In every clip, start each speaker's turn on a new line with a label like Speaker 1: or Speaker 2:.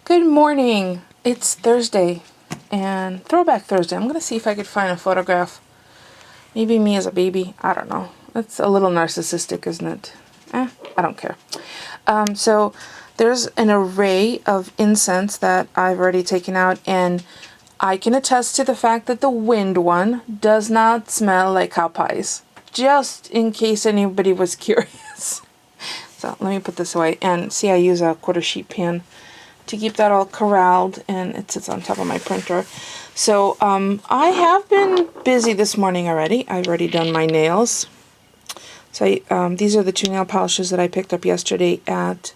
Speaker 1: Good morning. It's Thursday and Throwback Thursday. I'm going to see if I could find a photograph. Maybe me as a baby. I don't know. That's a little narcissistic, isn't it? I don't care. So there's an array of incense that I've already taken out, and I can attest to the fact that the wind one does not smell like cow pies. Just in case anybody was curious. So let me put this away. And see, I use a quarter sheet pan to keep that all corralled, and it sits on top of my printer. So I have been busy this morning already. I've already done my nails. So these are the two nail polishes that I picked up yesterday at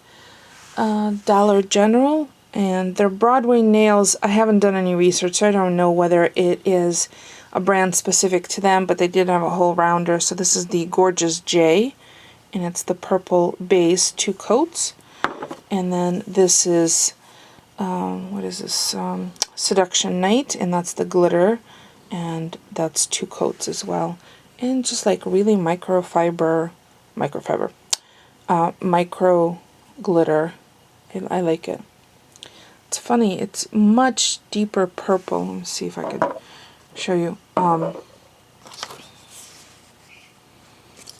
Speaker 1: Dollar General, and they're Broadway nails. I haven't done any research, so I don't know whether it is a brand specific to them, but they did have a whole rounder. So this is the Gorgeous J, and it's the purple base, 2 coats. And then this is, what is this, Seduction Night, and that's the glitter, and that's 2 coats as well. And just like really micro glitter. I like it. It's funny, it's much deeper purple. Let me see if I can show you.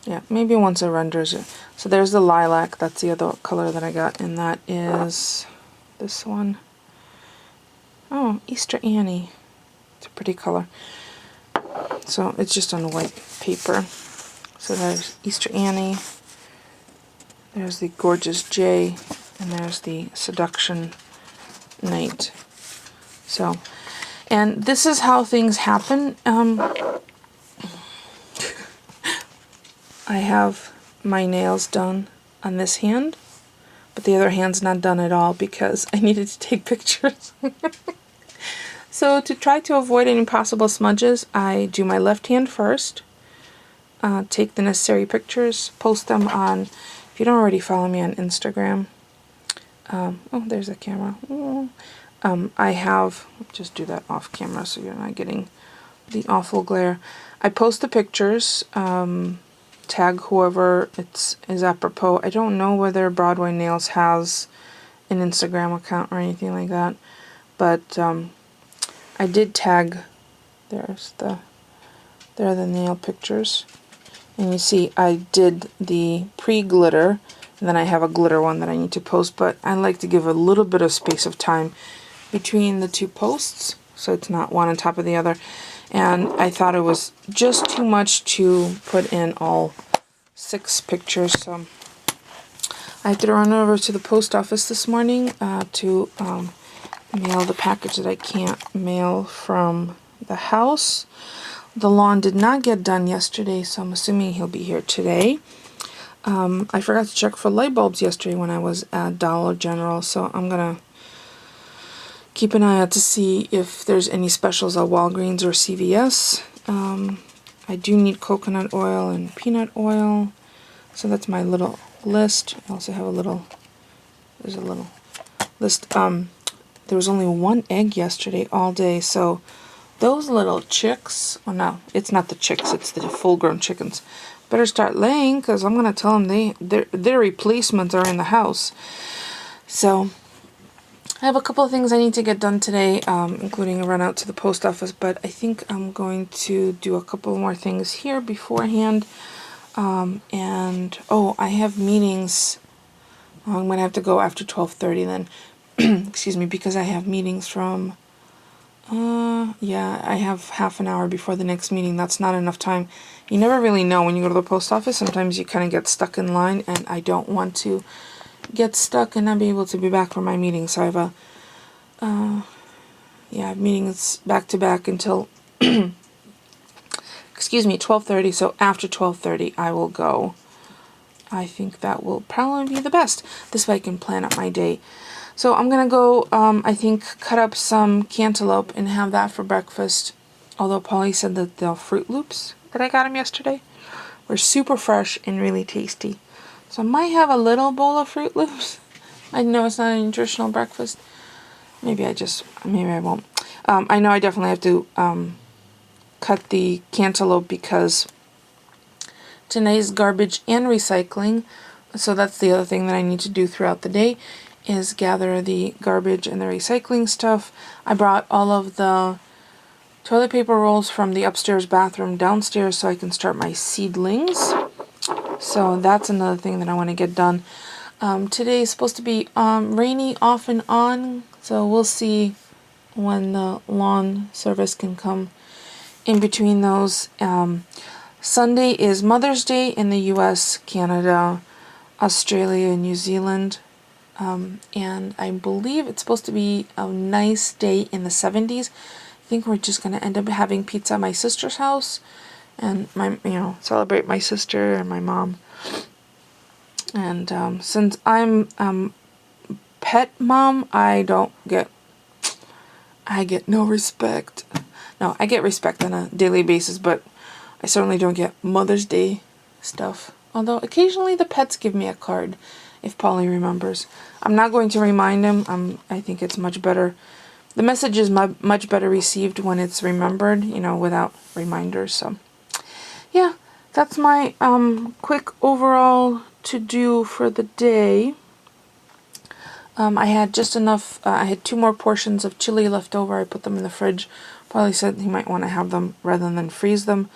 Speaker 1: Yeah, maybe once it renders it. So there's the lilac, that's the other color that I got, and that is this one. Oh, Easter Annie. It's a pretty color. So it's just on white paper. So there's Easter Annie, there's the Gorgeous J, and there's the Seduction Night. So, and this is how things happen. I have my nails done on this hand, but the other hand's not done at all because I needed to take pictures. So to try to avoid any possible smudges, I do my left hand first, take the necessary pictures, post them on, if you don't already follow me on Instagram, oh, there's a camera. I have, just do that off camera so you're not getting the awful glare. I post the pictures, tag whoever is apropos. I don't know whether Broadway Nails has an Instagram account or anything like that, but I did tag. There are the nail pictures, and you see I did the pre-glitter, and then I have a glitter one that I need to post, but I like to give a little bit of space of time between the 2 posts so it's not one on top of the other. And I thought it was just too much to put in all 6 pictures, so I had to run over to the post office this morning to mail the package that I can't mail from the house. The lawn did not get done yesterday, so I'm assuming he'll be here today. I forgot to check for light bulbs yesterday when I was at Dollar General, so I'm gonna keep an eye out to see if there's any specials at Walgreens or CVS. I do need coconut oil and peanut oil, so that's my little list. I also have there's a little list. There was only 1 egg yesterday all day, so those little chicks, well, no, it's not the chicks, it's the full-grown chickens, better start laying, because I'm going to tell them their replacements are in the house. So I have a couple of things I need to get done today, including a run out to the post office, but I think I'm going to do a couple more things here beforehand. And, oh, I have meetings. I'm going to have to go after 12:30 then. Excuse me, because I have meetings from, yeah, I have half an hour before the next meeting. That's not enough time. You never really know when you go to the post office. Sometimes you kind of get stuck in line, and I don't want to get stuck and not be able to be back for my meeting. So I have I have meetings back to back until, excuse me, 12:30. So after 12:30, I will go. I think that will probably be the best. This way I can plan out my day. So I'm going to go, I think, cut up some cantaloupe and have that for breakfast. Although Polly said that the Fruit Loops that I got him yesterday were super fresh and really tasty. So I might have a little bowl of Fruit Loops. I know it's not a nutritional breakfast. Maybe I won't. I know I definitely have to cut the cantaloupe because today's garbage and recycling. So that's the other thing that I need to do throughout the day. is gather the garbage and the recycling stuff. I brought all of the toilet paper rolls from the upstairs bathroom downstairs so I can start my seedlings. So that's another thing that I want to get done. Today is supposed to be rainy off and on, so we'll see when the lawn service can come in between those. Sunday is Mother's Day in the US, Canada, Australia, New Zealand. And I believe it's supposed to be a nice day in the 70s. I think we're just going to end up having pizza at my sister's house and celebrate my sister and my mom. And since I'm pet mom, I get no respect. No, I get respect on a daily basis, but I certainly don't get Mother's Day stuff. Although occasionally the pets give me a card, if Polly remembers. I'm not going to remind him. I think it's much better. The message is much better received when it's remembered, without reminders. So, yeah, that's my quick overall to-do for the day. I had just enough, I had 2 more portions of chili left over. I put them in the fridge. Polly said he might want to have them rather than freeze them.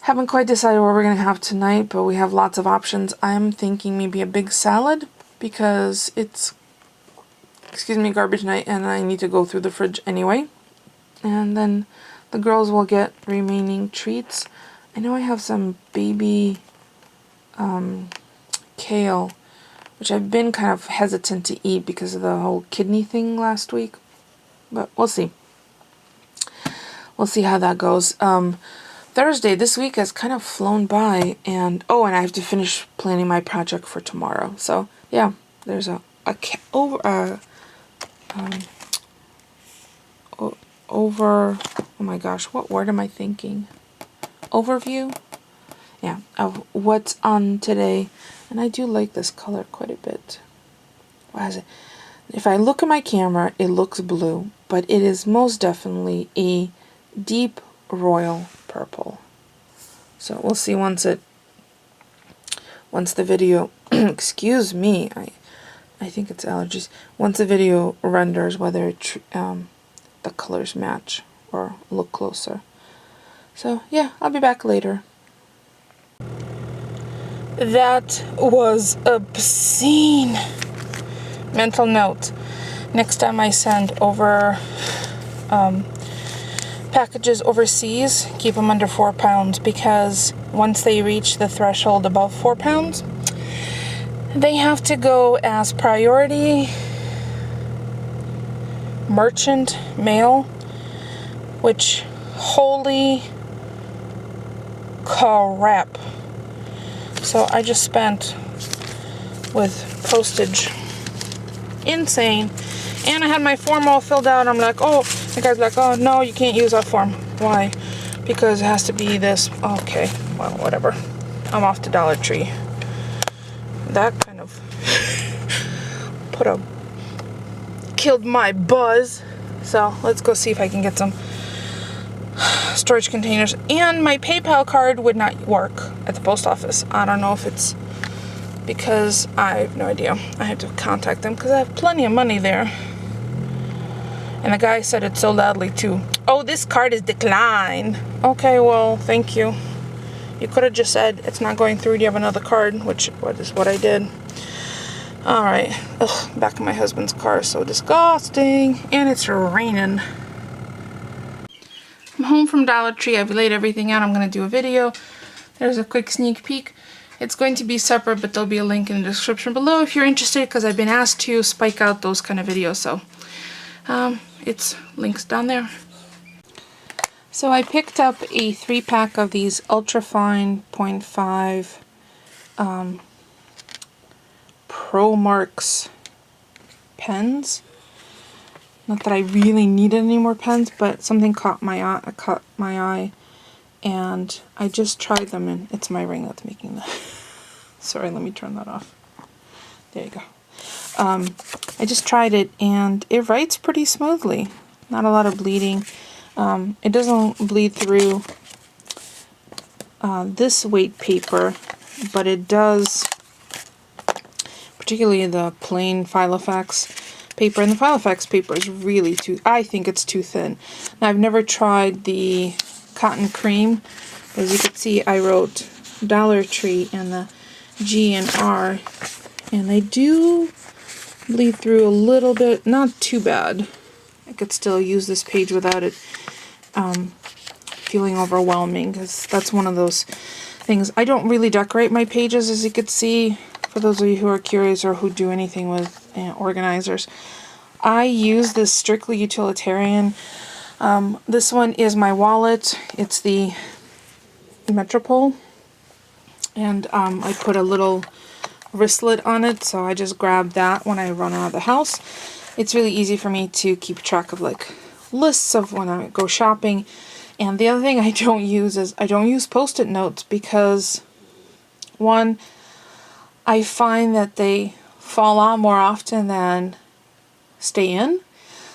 Speaker 1: Haven't quite decided what we're going to have tonight, but we have lots of options. I'm thinking maybe a big salad because it's, garbage night and I need to go through the fridge anyway. And then the girls will get remaining treats. I know I have some baby kale, which I've been kind of hesitant to eat because of the whole kidney thing last week. But we'll see. We'll see how that goes. Thursday, this week has kind of flown by, and I have to finish planning my project for tomorrow. So yeah, there's oh my gosh, what word am I thinking? Overview? Yeah, of what's on today. And I do like this color quite a bit. What is it? If I look at my camera, it looks blue, but it is most definitely a deep royal purple. So we'll see once the video, excuse me, I think it's allergies. Once the video renders, whether the colors match or look closer. So yeah, I'll be back later. That was obscene. Mental note. Next time I send over packages overseas, keep them under 4 pounds, because once they reach the threshold above 4 pounds, they have to go as priority merchant mail, which, holy crap. So I just spent with postage insane, and I had my form all filled out. I'm like, the guy's like, oh no, you can't use that form. Why? Because it has to be this. Okay, well, whatever. I'm off to Dollar Tree. That kind of killed my buzz. So let's go see if I can get some storage containers. And my PayPal card would not work at the post office. I don't know if it's because I have no idea. I had to contact them because I have plenty of money there. And the guy said it so loudly too. Oh, this card is declined. Okay, well, thank you. You could have just said it's not going through. Do you have another card? Which is what I did. All right. Ugh, back in my husband's car. So disgusting. And it's raining. I'm home from Dollar Tree. I've laid everything out. I'm going to do a video. There's a quick sneak peek. It's going to be separate, but there'll be a link in the description below if you're interested, because I've been asked to spike out those kind of videos. So it's links down there. So I picked up a 3-pack of these ultrafine 0.5 Pro Marks pens. Not that I really needed any more pens, but something caught my eye, and I just tried them, and it's my ring that's making the. Sorry, let me turn that off. There you go. I just tried it, and it writes pretty smoothly. Not a lot of bleeding. It doesn't bleed through this weight paper, but it does particularly the plain Filofax paper. And the Filofax paper is really too, I think it's too thin. Now, I've never tried the cotton cream. As you can see, I wrote Dollar Tree and the G and R, and they do bleed through a little bit, not too bad. I could still use this page without it feeling overwhelming, because that's one of those things. I don't really decorate my pages, as you could see, for those of you who are curious or who do anything with organizers. I use this strictly utilitarian. This one is my wallet. It's the Metropole, and I put a little wristlet on it, so I just grab that when I run out of the house. It's really easy for me to keep track of like lists of when I go shopping. And the other thing I don't use is I don't use post-it notes, because one, I find that they fall out more often than stay in.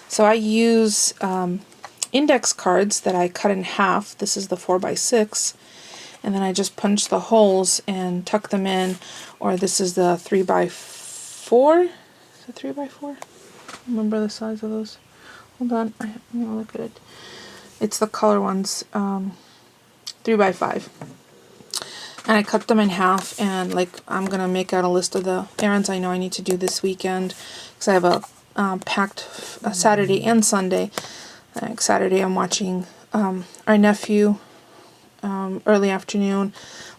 Speaker 1: So I use index cards that I cut in half. This is the 4x6. And then I just punch the holes and tuck them in. Or this is the 3x4. Is it 3x4? Remember the size of those? Hold on, I'm gonna look at it. It's the color ones, 3x5. And I cut them in half, and like I'm gonna make out a list of the errands I know I need to do this weekend, because I have a packed Saturday and Sunday. Like Saturday I'm watching our nephew early afternoon,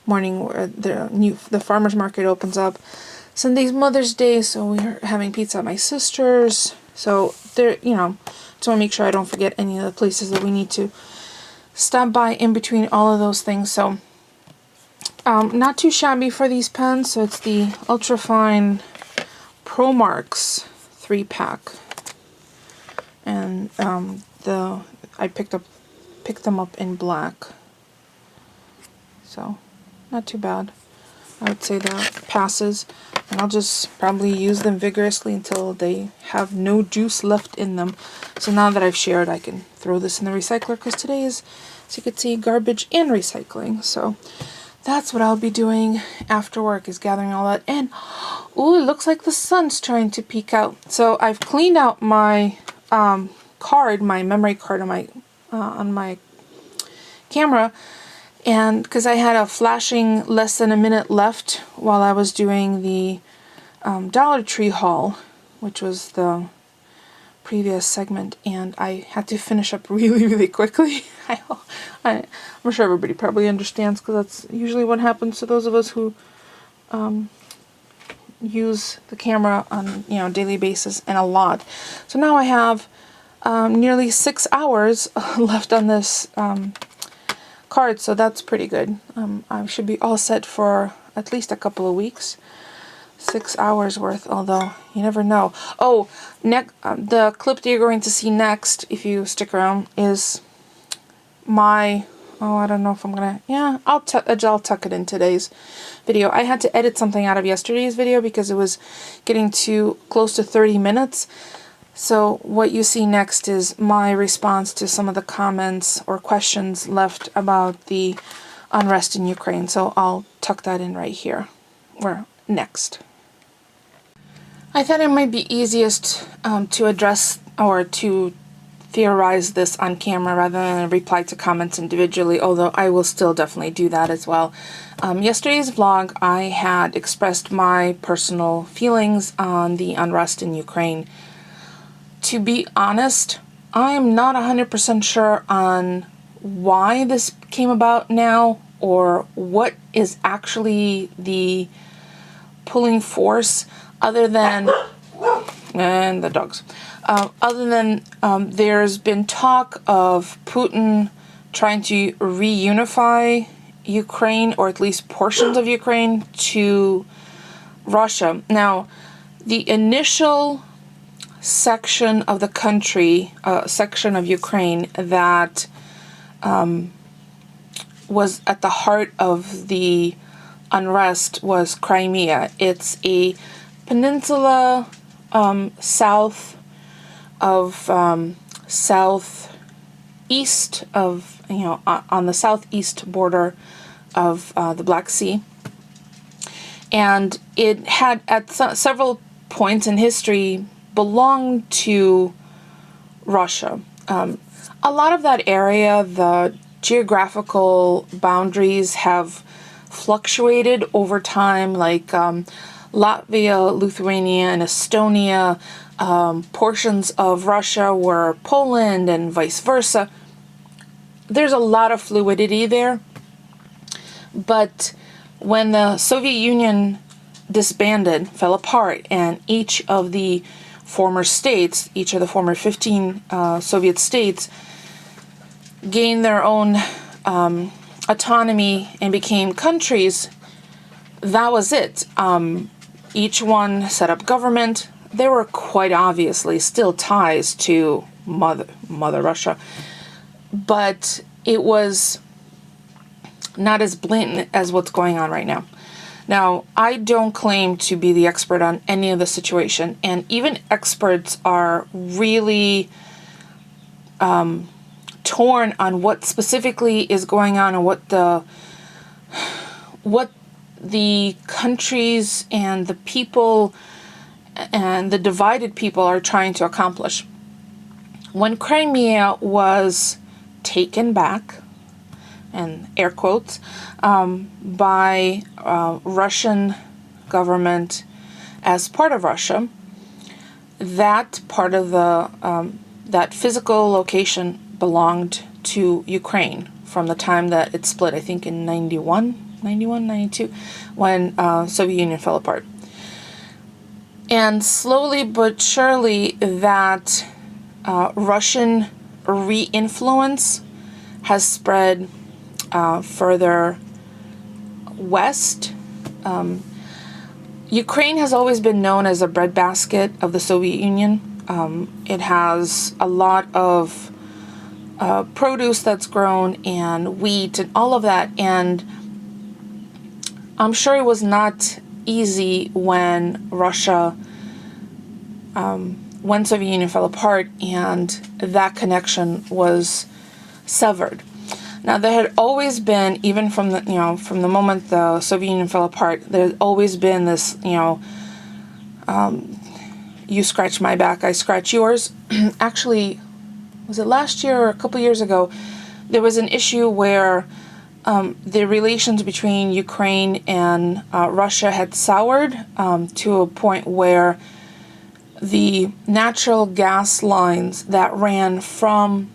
Speaker 1: morning where the farmer's market opens up. Sunday's Mother's Day, so we're having pizza at my sister's. So there, just want to make sure I don't forget any of the places that we need to stop by in between all of those things. So not too shabby for these pens. So it's the Ultrafine Pro Marks 3-pack, and I picked them up in black. So not too bad. I would say that passes, and I'll just probably use them vigorously until they have no juice left in them. So now that I've shared, I can throw this in the recycler, because today is, as you can see, garbage and recycling. So that's what I'll be doing after work, is gathering all that. And ooh, it looks like the sun's trying to peek out. So I've cleaned out my my memory card on my camera. And because I had a flashing less than a minute left while I was doing the Dollar Tree haul, which was the previous segment, and I had to finish up really, really quickly. I'm sure everybody probably understands, because that's usually what happens to those of us who use the camera on a daily basis, and a lot. So now I have nearly 6 hours left on this card, so that's pretty good. I should be all set for at least a couple of weeks. 6 hours worth, although you never know. Oh, the clip that you're going to see next, if you stick around, is my, I don't know if I'm gonna, I'll tuck it in today's video. I had to edit something out of yesterday's video because it was getting too close to 30 minutes. So what you see next is my response to some of the comments or questions left about the unrest in Ukraine. So I'll tuck that in right here, or next. I thought it might be easiest to address or to theorize this on camera rather than reply to comments individually, although I will still definitely do that as well. Yesterday's vlog, I had expressed my personal feelings on the unrest in Ukraine. To be honest, I am not 100% sure on why this came about now, or what is actually the pulling force, other than, and the dogs, other than there's been talk of Putin trying to reunify Ukraine, or at least portions of Ukraine, to Russia. Now, the initial section of the country, section of Ukraine that was at the heart of the unrest was Crimea. It's a peninsula south of southeast of, on the southeast border of the Black Sea. And it had, at several points in history, belonged to Russia. A lot of that area, the geographical boundaries have fluctuated over time, like Latvia, Lithuania, and Estonia. Portions of Russia were Poland and vice versa. There's a lot of fluidity there. But when the Soviet Union disbanded, fell apart, and each of the former states, each of the former 15 Soviet states, gained their own autonomy and became countries, that was it. Each one set up government. There were quite obviously still ties to Mother Russia, but it was not as blatant as what's going on right now. Now, I don't claim to be the expert on any of the situation, and even experts are really torn on what specifically is going on and what the countries and the people and the divided people are trying to accomplish. When Crimea was taken back, and air quotes, by Russian government as part of Russia, that part of that physical location belonged to Ukraine from the time that it split, I think in 92, when Soviet Union fell apart. And slowly but surely that Russian re-influence has spread further west. Ukraine has always been known as a breadbasket of the Soviet Union. It has a lot of produce that's grown and wheat and all of that. And I'm sure it was not easy when when Soviet Union fell apart and that connection was severed. Now, there had always been, even from the moment the Soviet Union fell apart, there had always been this, you scratch my back, I scratch yours. Actually, was it last year or a couple years ago, there was an issue where the relations between Ukraine and Russia had soured to a point where the natural gas lines that ran from,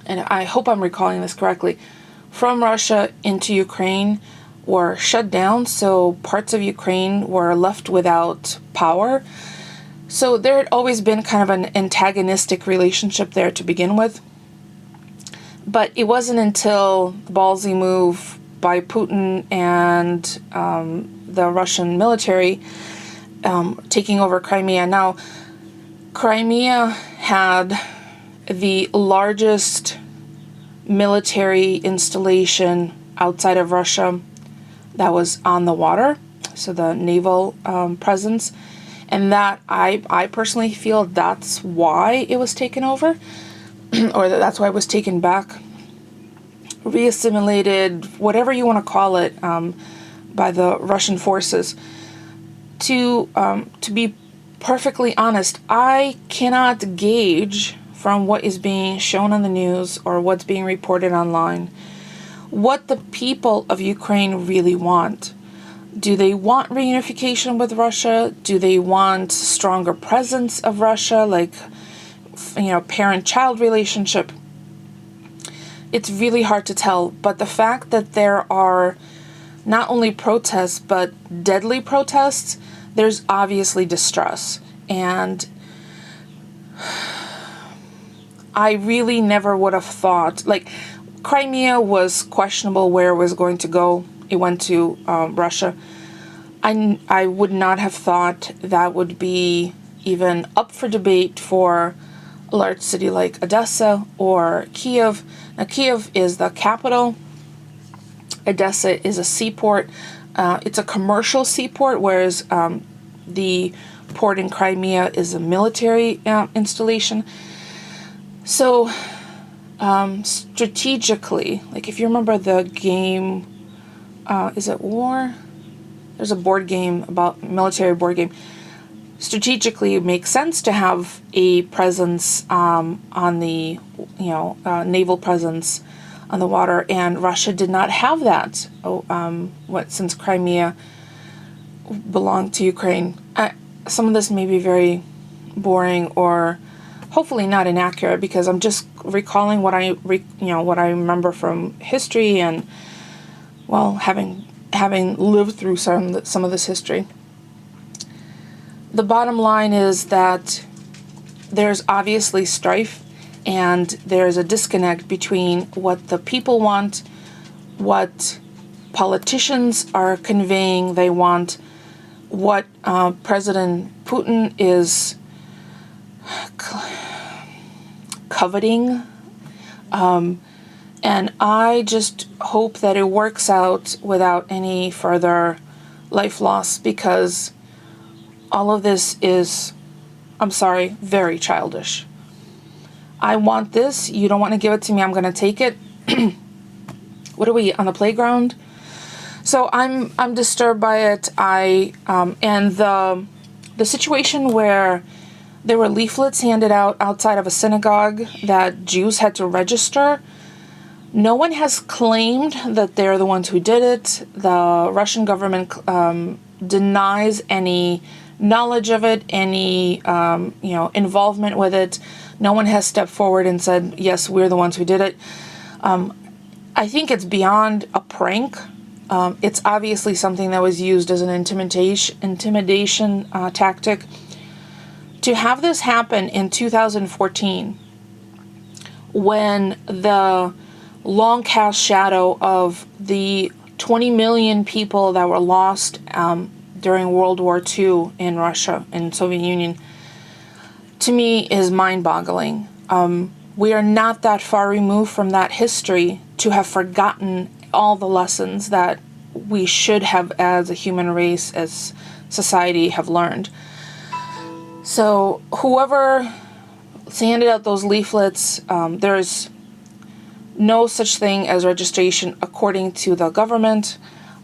Speaker 1: and I hope I'm recalling this correctly, from Russia into Ukraine were shut down, so parts of Ukraine were left without power. So there had always been kind of an antagonistic relationship there to begin with. But it wasn't until the ballsy move by Putin and the Russian military taking over Crimea. Now, Crimea had the largest military installation outside of Russia that was on the water, so the naval presence, and that I personally feel that's why it was taken over, or that's why it was taken back, reassimilated, whatever you want to call it, by the Russian forces. To be perfectly honest, I cannot gauge from what is being shown on the news or what's being reported online what the people of Ukraine really want. Do they want reunification with Russia? Do they want stronger presence of Russia, like, parent-child relationship? It's really hard to tell, but the fact that there are not only protests, but deadly protests, there's obviously distress. And I really never would have thought, like, Crimea was questionable where it was going to go. It went to Russia. I would not have thought that would be even up for debate for a large city like Odessa or Kiev. Now, Kiev is the capital. Odessa is a seaport. It's a commercial seaport, whereas the port in Crimea is a military installation. So, strategically, like if you remember the game, is it War? there's a board game about military board game. Strategically, it makes sense to have a presence on the, naval presence on the water, and Russia did not have that. Since Crimea belonged to Ukraine. Some of this may be very boring or hopefully not inaccurate, because I'm just recalling what I remember from history and, well, having lived through some of this history. The bottom line is that there's obviously strife, and there's a disconnect between what the people want, what politicians are conveying they want, what President Putin is coveting. And I just hope that it works out without any further life loss, because all of this is, I'm sorry, very childish. I want this. You don't want to give it to me. I'm going to take it. What are we, on the playground? So I'm disturbed by it. And the situation where there were leaflets handed out outside of a synagogue that Jews had to register. No one has claimed that they're the ones who did it. The Russian government denies any knowledge of it, any involvement with it. No one has stepped forward and said, yes, we're the ones who did it. I think it's beyond a prank. It's obviously something that was used as an intimidation tactic. To have this happen in 2014, when the long cast shadow of the 20 million people that were lost during World War II in Russia and Soviet Union, to me is mind-boggling. We are not that far removed from that history to have forgotten all the lessons that we should have, as a human race, as society, have learned. So whoever handed out those leaflets, there's no such thing as registration according to the government,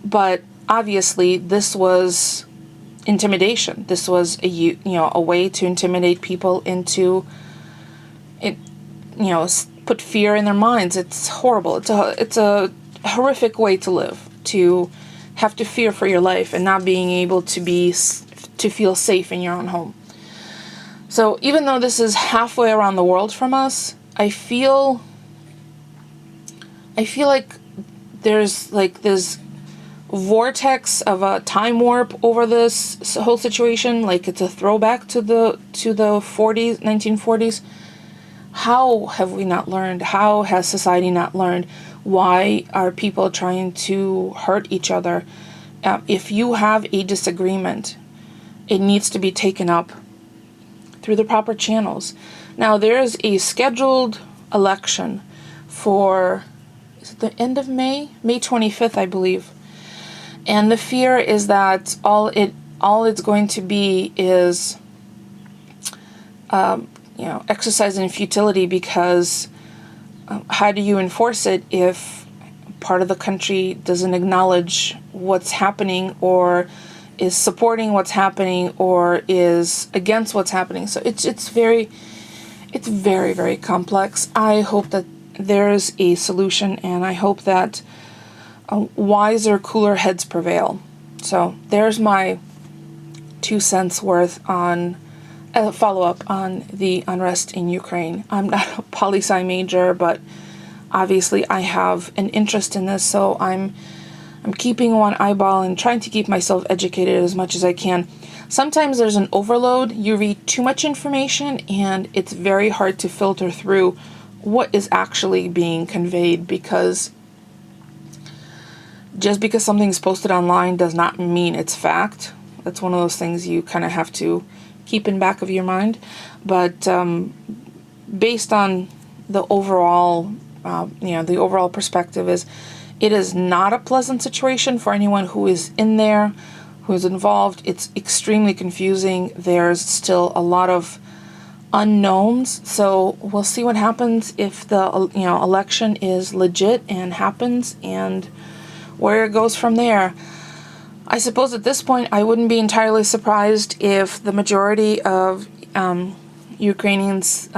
Speaker 1: but obviously this was intimidation. This was a way to intimidate people into it, put fear in their minds. It's horrible. It's a horrific way to live, to have to fear for your life and not being able to feel safe in your own home. So even though this is halfway around the world from us, I feel like there's like this vortex of a time warp over this whole situation. Like it's a throwback to the 40s, 1940s. How have we not learned? How has society not learned? Why are people trying to hurt each other? If you have a disagreement, it needs to be taken up through the proper channels. Now, there's a scheduled election for, is it the end of May? May 25th, I believe. And the fear is that all it's going to be is, exercise in futility, because how do you enforce it if part of the country doesn't acknowledge what's happening, or is supporting what's happening, or is against what's happening? So it's very, very complex. I hope that there's a solution, and I hope that wiser, cooler heads prevail. So there's my 2 cents worth on a follow-up on the unrest in Ukraine. I'm not a poli-sci major, but obviously I have an interest in this, so I'm keeping one eyeball and trying to keep myself educated as much as I can. Sometimes there's an overload. You read too much information, and it's very hard to filter through what is actually being conveyed, because just because something's posted online does not mean it's fact. That's one of those things you kind of have to keep in back of your mind. But based on the overall, the overall perspective is, it is not a pleasant situation for anyone who is in there, who is involved. It's extremely confusing. There's still a lot of unknowns. So we'll see what happens if the election is legit and happens, and where it goes from there. I suppose at this point I wouldn't be entirely surprised if the majority of Ukrainians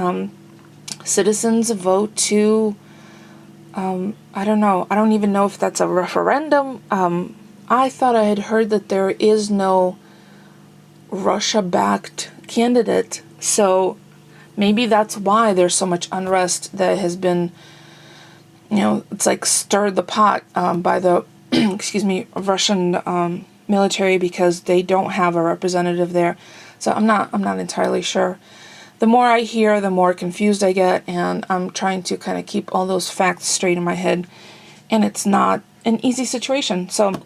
Speaker 1: citizens vote to, I don't know, I don't even know if that's a referendum. I thought I had heard that there is no Russia-backed candidate, so maybe that's why there's so much unrest that has been, it's like stirred the pot by the, excuse me, Russian military, because they don't have a representative there. So I'm not entirely sure. The more I hear, the more confused I get, and I'm trying to kind of keep all those facts straight in my head, and it's not an easy situation. So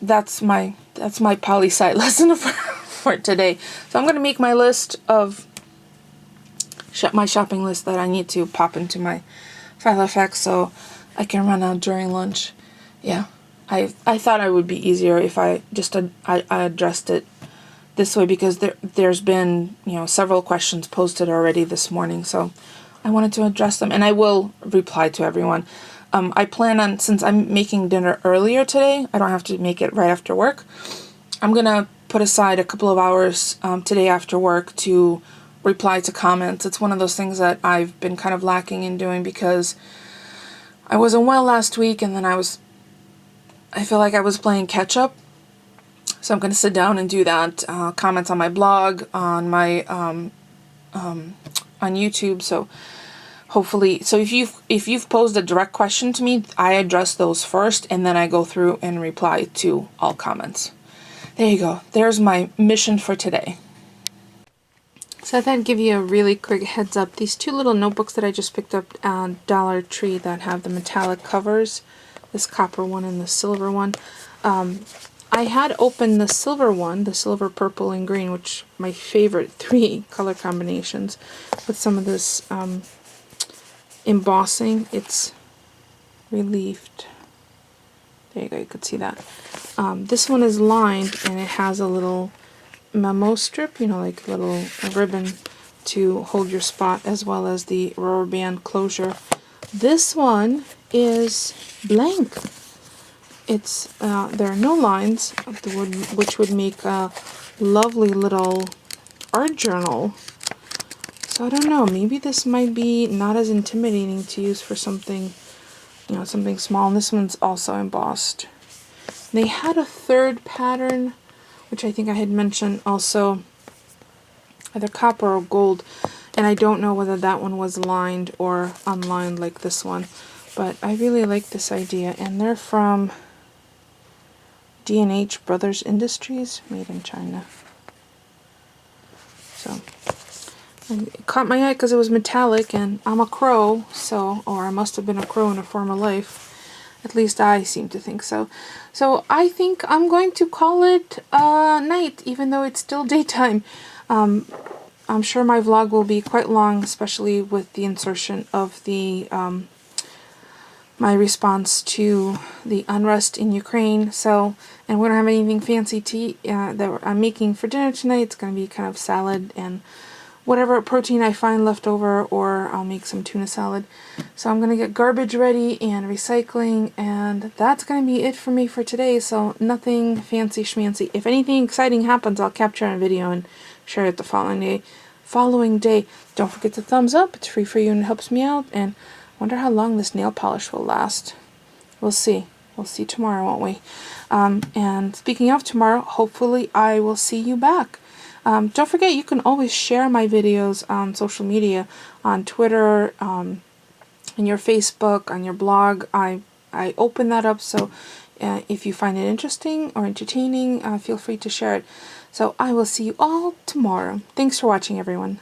Speaker 1: that's my poli-sci lesson for today. So I'm going to make my list of my shopping list that I need to pop into my file effects so I can run out during lunch. Yeah, I thought it would be easier if I just I addressed it this way, because there's been several questions posted already this morning, so I wanted to address them, and I will reply to everyone. I plan on, since I'm making dinner earlier today, I don't have to make it right after work. I'm gonna put aside a couple of hours today after work to reply to comments. It's one of those things that I've been kind of lacking in doing because I wasn't well last week, and then I feel like I was playing catch up. So I'm going to sit down and do that. Comments on my blog, on my on YouTube. So hopefully, so if you've posed a direct question to me, I address those first, and then I go through and reply to all comments. There you go. There's my mission for today. So I thought I'd give you a really quick heads up. These two little notebooks that I just picked up at Dollar Tree that have the metallic covers, this copper one and the silver one. I had opened the silver one, the silver, purple, and green, which are my favorite 3 color combinations, with some of this embossing. It's relieved. There you go, you could see that. This one is lined, and it has a little memo strip, like a little ribbon to hold your spot, as well as the rubber band closure. This one is blank. It's there are no lines, which would make a lovely little art journal. So I don't know, maybe this might be not as intimidating to use for something, something small. And this one's also embossed. They had a third pattern, which I think I had mentioned, also either copper or gold, and I don't know whether that one was lined or unlined like this one, but I really like this idea. And they're from D&H Brothers Industries, made in China. So it caught my eye because it was metallic, and I'm a crow, or I must have been a crow in a former life. At least I seem to think so. So I think I'm going to call it night, even though it's still daytime. I'm sure my vlog will be quite long, especially with the insertion of the my response to the unrest in Ukraine. So, and we don't have anything fancy to eat that I'm making for dinner tonight. It's going to be kind of salad and whatever protein I find left over, or I'll make some tuna salad. So I'm going to get garbage ready and recycling, and that's going to be it for me for today. So nothing fancy schmancy. If anything exciting happens, I'll capture a video and share it the following day. Don't forget to thumbs up. It's free for you and it helps me out. And wonder how long this nail polish will last. We'll see. We'll see tomorrow, won't we? And speaking of tomorrow, hopefully I will see you back. Don't forget, you can always share my videos on social media, on Twitter, on your Facebook, on your blog. I open that up, so if you find it interesting or entertaining, feel free to share it. So I will see you all tomorrow. Thanks for watching, everyone.